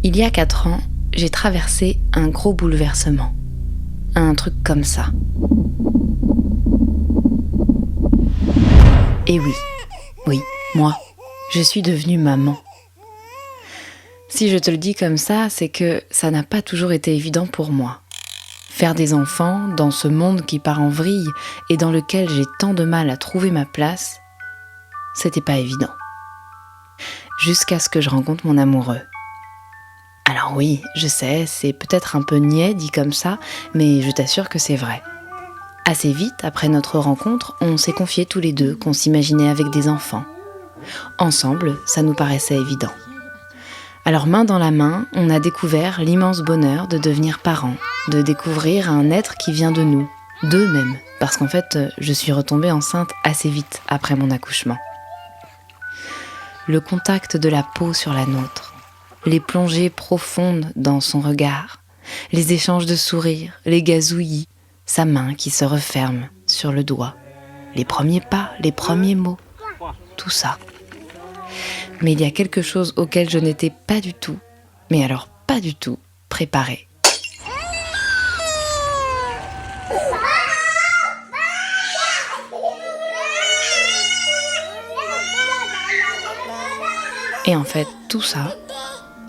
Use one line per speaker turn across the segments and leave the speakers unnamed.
Il y a 4 ans, j'ai traversé un gros bouleversement. Un truc comme ça. Et oui, moi, je suis devenue maman. Si je te le dis comme ça, c'est que ça n'a pas toujours été évident pour moi. Faire des enfants dans ce monde qui part en vrille et dans lequel j'ai tant de mal à trouver ma place, c'était pas évident. Jusqu'à ce que je rencontre mon amoureux. Alors oui, je sais, c'est peut-être un peu niais dit comme ça, mais je t'assure que c'est vrai. Assez vite, après notre rencontre, on s'est confiés tous les deux qu'on s'imaginait avec des enfants. Ensemble, ça nous paraissait évident. Alors main dans la main, on a découvert l'immense bonheur de devenir parents, de découvrir un être qui vient de nous, d'eux même, parce qu'en fait, je suis retombée enceinte assez vite après mon accouchement. Le contact de la peau sur la nôtre, les plongées profondes dans son regard, les échanges de sourires, les gazouillis, sa main qui se referme sur le doigt, les premiers pas, les premiers mots, tout ça. Mais il y a quelque chose auquel je n'étais pas du tout, mais alors pas du tout, préparée. Et en fait, tout ça,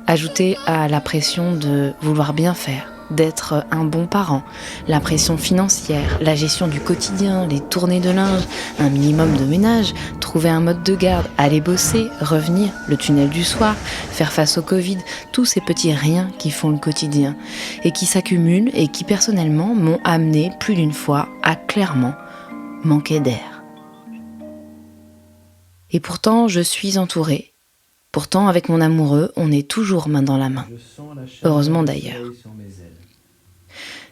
ajouté à la pression de vouloir bien faire, d'être un bon parent, la pression financière, la gestion du quotidien, les tournées de linge, un minimum de ménage, trouver un mode de garde, aller bosser, revenir, le tunnel du soir, faire face au Covid, tous ces petits riens qui font le quotidien et qui s'accumulent et qui personnellement m'ont amené plus d'une fois à clairement manquer d'air. Et pourtant, je suis entourée. Pourtant, avec mon amoureux, on est toujours main dans la main. Heureusement d'ailleurs.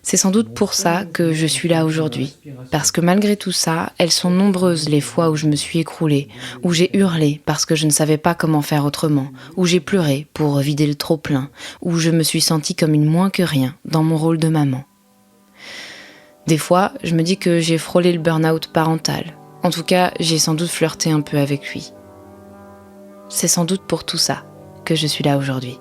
C'est sans doute pour ça que je suis là aujourd'hui. Parce que malgré tout ça, elles sont nombreuses les fois où je me suis écroulée, où j'ai hurlé parce que je ne savais pas comment faire autrement, où j'ai pleuré pour vider le trop-plein, où je me suis sentie comme une moins que rien dans mon rôle de maman. Des fois, je me dis que j'ai frôlé le burn-out parental. En tout cas, j'ai sans doute flirté un peu avec lui. C'est sans doute pour tout ça que je suis là aujourd'hui.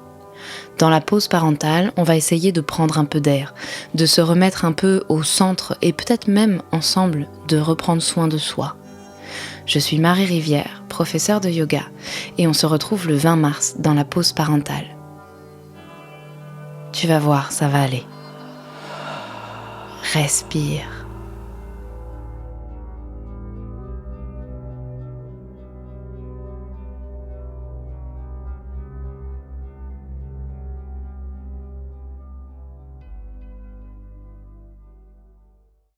Dans la pause parentale, on va essayer de prendre un peu d'air, de se remettre un peu au centre et peut-être même ensemble de reprendre soin de soi. Je suis Marie Rivière, professeure de yoga, et on se retrouve le 20 mars dans la pause parentale. Tu vas voir, ça va aller. Respire.